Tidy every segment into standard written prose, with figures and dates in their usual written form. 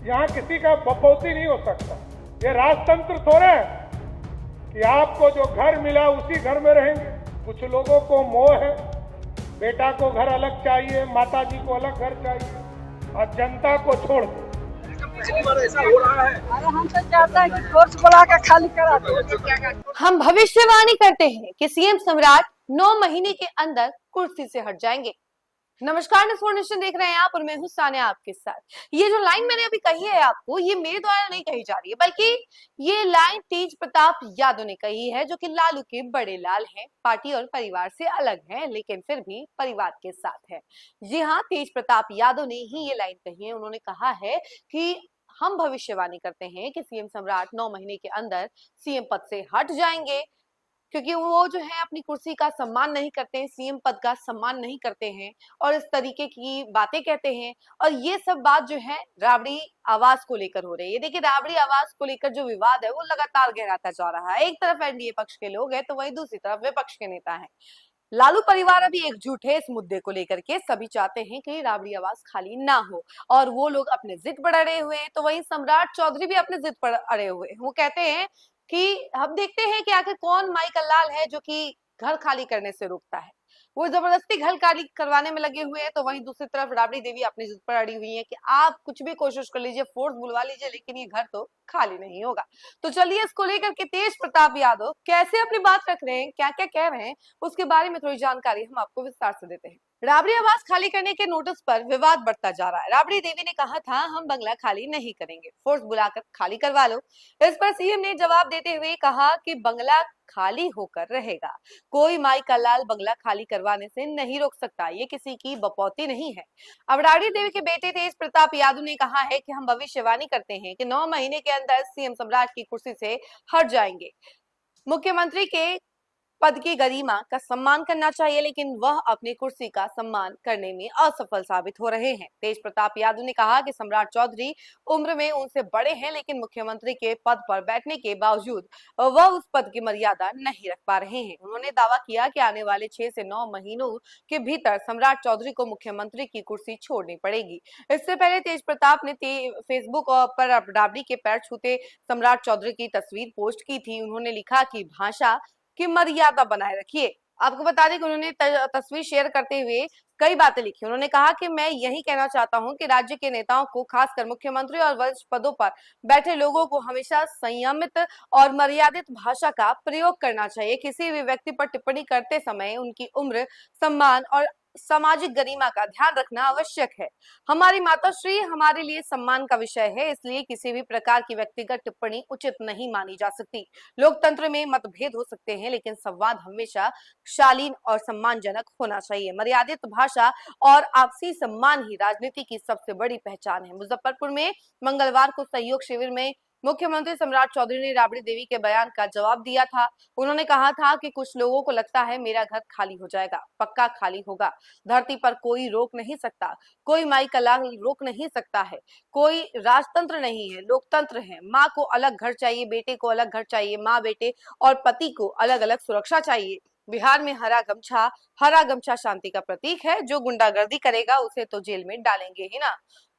यहाँ किसी का बपौती नहीं हो सकता। ये राजतंत्र थोड़ा है कि आपको जो घर मिला उसी घर में रहेंगे। कुछ लोगों को मोह है, बेटा को घर अलग चाहिए, माता जी को अलग घर चाहिए और जनता को छोड़ दो। ऐसा हो रहा है। अरे हम तो चाहते हैं कि कोर्स बुला कर खाली करा दो। हम भविष्यवाणी करते हैं कि सीएम सम्राट 9 महीने के अंदर कुर्सी से हट जाएंगे। नमस्कार, इन्फॉर्मेशन देख रहे हैं आप और मैं हूं सानिया आपके साथ। ये जो लाइन मैंने अभी कही है आपको, ये मेरे द्वारा नहीं कही जा रही है, बल्कि ये लाइन तेज प्रताप यादव ने कही है, जो कि लालू के बड़े लाल हैं, पार्टी और परिवार से अलग हैं, लेकिन फिर भी परिवार के साथ है। जी हाँ, तेज प्रताप यादव ने ही ये लाइन कही है। उन्होंने कहा है कि हम भविष्यवाणी करते हैं कि सीएम सम्राट 9 महीने के अंदर सीएम पद से हट जाएंगे, क्योंकि वो जो है अपनी कुर्सी का सम्मान नहीं करते हैं, सीएम पद का सम्मान नहीं करते हैं और इस तरीके की बातें कहते हैं। और ये सब बात जो है राबड़ी आवास को लेकर हो रही है। देखिए, राबड़ी आवास को लेकर जो विवाद है वो लगातार गहराता जा रहा है। एक तरफ एनडीए पक्ष के लोग हैं तो वहीं दूसरी तरफ विपक्ष के नेता हैं। लालू परिवार अभी एकजुट है इस मुद्दे को लेकर के। सभी चाहते हैं कि राबड़ी आवास खाली ना हो और वो लोग अपने जिद पर अड़े हुए हैं, तो वहीं सम्राट चौधरी भी अपने जिद पर अड़े हुए हैं। वो कहते हैं कि हम देखते हैं कि आखिर कौन माई का लाल है जो कि घर खाली करने से रोकता है। वो जबरदस्ती घर खाली करवाने में लगे हुए हैं, तो वहीं दूसरी तरफ राबड़ी देवी अपनी जिद पर अड़ी हुई है कि आप कुछ भी कोशिश कर लीजिए, फोर्स बुलवा लीजिए, लेकिन ये घर तो खाली नहीं होगा। तो चलिए इसको लेकर के तेज प्रताप यादव कैसे अपनी बात रख रहे हैं, क्या क्या कह रहे हैं, उसके बारे में थोड़ी जानकारी हम आपको विस्तार से देते हैं। राबड़ी आवास खाली करने के नोटिस पर विवाद बढ़ता जा रहा है। राबड़ी देवी ने कहा था, हम बंगला खाली नहीं करेंगे, फोर्स बुलाकर खाली करवा लो। इस पर सीएम ने जवाब देते हुए कहा कि बंगला खाली होकर रहेगा, कोई माई का लाल बंगला खाली करवाने से नहीं रोक सकता, ये किसी की बपौती नहीं है। अब राबड़ी देवी के बेटे तेज प्रताप यादव ने कहा है कि हम भविष्यवाणी करते हैं कि 9 महीने के अंदर सीएम सम्राट की कुर्सी से हट जाएंगे। मुख्यमंत्री के पद की गरिमा का सम्मान करना चाहिए, लेकिन वह अपनी कुर्सी का सम्मान करने में असफल साबित हो रहे हैं। तेज प्रताप यादव ने कहा कि सम्राट चौधरी उम्र में उनसे बड़े हैं, लेकिन मुख्यमंत्री के पद पर बैठने के बावजूद वह उस पद की मर्यादा नहीं रख पा रहे हैं। उन्होंने दावा किया कि आने वाले 6 से 9 महीनों के भीतर सम्राट चौधरी को मुख्यमंत्री की कुर्सी छोड़नी पड़ेगी। इससे पहले तेज प्रताप ने फेसबुक पर राबड़ी के पैर छूते सम्राट चौधरी की तस्वीर पोस्ट की थी। उन्होंने लिखा कि भाषा की मर्यादा बनाए रखिए। आपको बता दें कि उन्होंने तस्वीर शेयर करते हुए कई बातें लिखी। उन्होंने कहा कि मैं यही कहना चाहता हूं कि राज्य के नेताओं को, खासकर मुख्यमंत्री और वरिष्ठ पदों पर बैठे लोगों को हमेशा संयमित और मर्यादित भाषा का प्रयोग करना चाहिए। किसी भी व्यक्ति पर टिप्पणी करते समय उनकी उम्र, सम्मान और सामाजिक गरिमा का ध्यान रखना आवश्यक है। हमारी माताश्री हमारे लिए सम्मान का विषय है, इसलिए किसी भी प्रकार की व्यक्तिगत टिप्पणी उचित नहीं मानी जा सकती। लोकतंत्र में मतभेद हो सकते हैं, लेकिन संवाद हमेशा शालीन और सम्मानजनक होना चाहिए। मर्यादित भाषा और आपसी सम्मान ही राजनीति की सबसे बड़ी पहचान है। मुजफ्फरपुर में मंगलवार को सहयोग शिविर में मुख्यमंत्री सम्राट चौधरी ने राबड़ी देवी के बयान का जवाब दिया था। उन्होंने कहा था कि कुछ लोगों को लगता है मेरा घर खाली हो जाएगा, पक्का खाली होगा। धरती पर कोई रोक नहीं सकता, कोई माई का लाल रोक नहीं सकता है। कोई राजतंत्र नहीं है, लोकतंत्र है। माँ को अलग घर चाहिए, बेटे को अलग घर चाहिए, माँ बेटे और पति को अलग अलग सुरक्षा चाहिए। बिहार में हरा गमछा शांति का प्रतीक है। जो गुंडागर्दी करेगा उसे तो जेल में डालेंगे ही ना।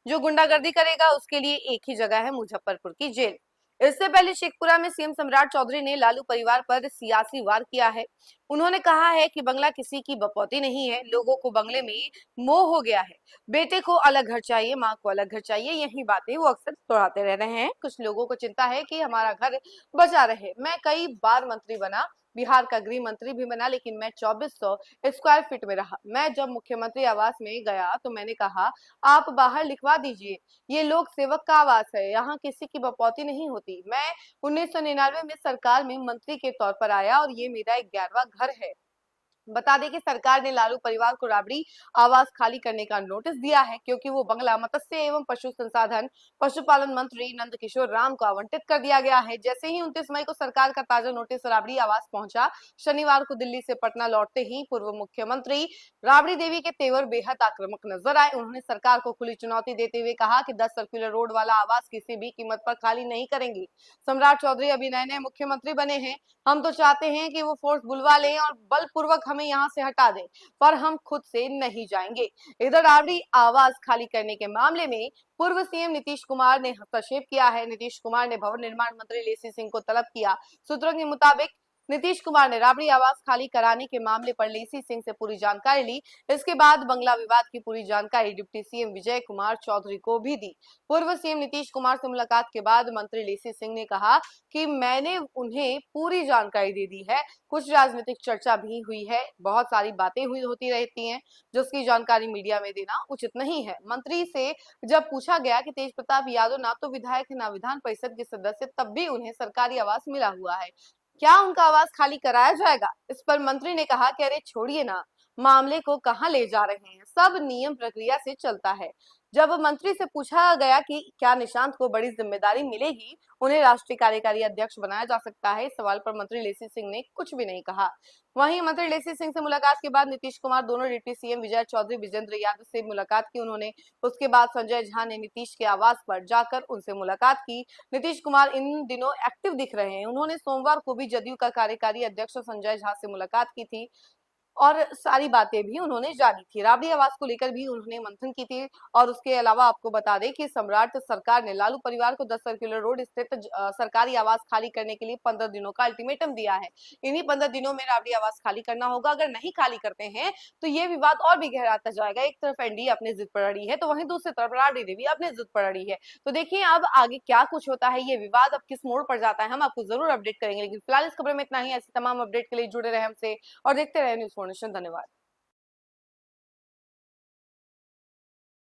जो गुंडागर्दी करेगा उसके लिए एक ही जगह है, मुजफ्फरपुर की जेल। इससे पहले शेखपुरा में सीएम सम्राट चौधरी ने लालू परिवार पर सियासी वार किया है। उन्होंने कहा है कि बंगला किसी की बपौती नहीं है, लोगों को बंगले में मोह हो गया है। बेटे को अलग घर चाहिए, माँ को अलग घर चाहिए, यही बातें वो अक्सर दोहराते रह रहे हैं। कुछ लोगों को चिंता है कि हमारा घर बचा रहे। मैं कई बार मंत्री बना, बिहार का गृह मंत्री भी बना, लेकिन मैं 2400 स्क्वायर फीट में रहा। मैं जब मुख्यमंत्री आवास में गया तो मैंने कहा, आप बाहर लिखवा दीजिए, ये लोक सेवक का आवास है, यहाँ किसी की बपौती नहीं होती। मैं 1999 में सरकार में मंत्री के तौर पर आया और ये मेरा 11वां घर है। बता दें कि सरकार ने लालू परिवार को राबड़ी आवास खाली करने का नोटिस दिया है, क्योंकि वो बंगला मत्स्य एवं पशु संसाधन पशुपालन मंत्री नंद किशोर राम को आवंटित कर दिया गया है। जैसे ही 29 मई को सरकार का ताजा नोटिस राबड़ी आवास पहुंचा, शनिवार को दिल्ली से पटना लौटते ही पूर्व मुख्यमंत्री राबड़ी देवी के तेवर बेहद आक्रामक नजर आए। उन्होंने सरकार को खुली चुनौती देते हुए कहा कि 10 सर्कुलर रोड वाला आवास किसी भी कीमत पर खाली नहीं करेंगी। सम्राट चौधरी अभी नए नए मुख्यमंत्री बने हैं, हम तो चाहते हैं कि वो फोर्स बुलवा लें और बलपूर्वक हमें यहाँ से हटा दें, पर हम खुद से नहीं जाएंगे। इधर राबड़ी आवास खाली करने के मामले में पूर्व सीएम नीतीश कुमार ने हस्तक्षेप किया है। नीतीश कुमार ने भवन निर्माण मंत्री लेसी सिंह को तलब किया। सूत्रों के मुताबिक नीतीश कुमार ने राबड़ी आवास खाली कराने के मामले पर लेसी सिंह से पूरी जानकारी ली। इसके बाद बंगला विवाद की पूरी जानकारी डिप्टी सीएम विजय कुमार चौधरी को भी दी। पूर्व सीएम नीतीश कुमार से मुलाकात के बाद मंत्री लेसी सिंह ने कहा कि मैंने उन्हें पूरी जानकारी दे दी है। कुछ राजनीतिक चर्चा भी हुई है, बहुत सारी बातें होती रहती हैं, जिसकी जानकारी मीडिया में देना उचित नहीं है। मंत्री से जब पूछा गया कि तेज प्रताप यादव ना तो विधायक ना विधान परिषद के सदस्य, तब भी उन्हें सरकारी आवास मिला हुआ है, क्या उनका आवास खाली कराया जाएगा? इस पर मंत्री ने कहा कि अरे छोड़िए ना, मामले को कहां ले जा रहे हैं, सब नियम प्रक्रिया से चलता है। जब मंत्री से पूछा गया कि क्या निशांत को बड़ी जिम्मेदारी मिलेगी, उन्हें राष्ट्रीय कार्यकारी अध्यक्ष बनाया जा सकता है, इस सवाल पर मंत्री लेसी सिंह ने कुछ भी नहीं कहा। वहीं मंत्री लेसी सिंह से मुलाकात के बाद नीतीश कुमार दोनों डिप्टी सीएम विजय चौधरी विजेंद्र यादव से मुलाकात की उन्होंने। उसके बाद संजय झा ने नीतीश के आवास पर जाकर उनसे मुलाकात की। नीतीश कुमार इन दिनों एक्टिव दिख रहे हैं। उन्होंने सोमवार को भी जदयू का कार्यकारी अध्यक्ष संजय झा से मुलाकात की थी और सारी बातें भी उन्होंने जानी थी। राबड़ी आवास को लेकर भी उन्होंने मंथन की थी। और उसके अलावा आपको बता दें कि सम्राट सरकार ने लालू परिवार को 10 सर्कुलर रोड स्थित सरकारी आवास खाली करने के लिए 15 दिनों का अल्टीमेटम दिया है। इन्हीं 15 दिनों में राबड़ी आवास खाली करना होगा। अगर नहीं खाली करते हैं तो ये विवाद और भी गहराता जाएगा। एक तरफ एनडीए अपनी जिद पर अड़ी है, तो वहीं दूसरी तरफ राबड़ी देवी अपनी जिद पर अड़ी है। तो देखिए अब आगे क्या कुछ होता है, ये विवाद अब किस मोड़ पर जाता है, हम आपको जरूर अपडेट करेंगे। लेकिन फिलहाल इस खबर में इतना ही। ऐसी तमाम अपडेट के लिए जुड़े रहे हमसे और देखते रहे न्यूज़4नेशन। धन्यवाद।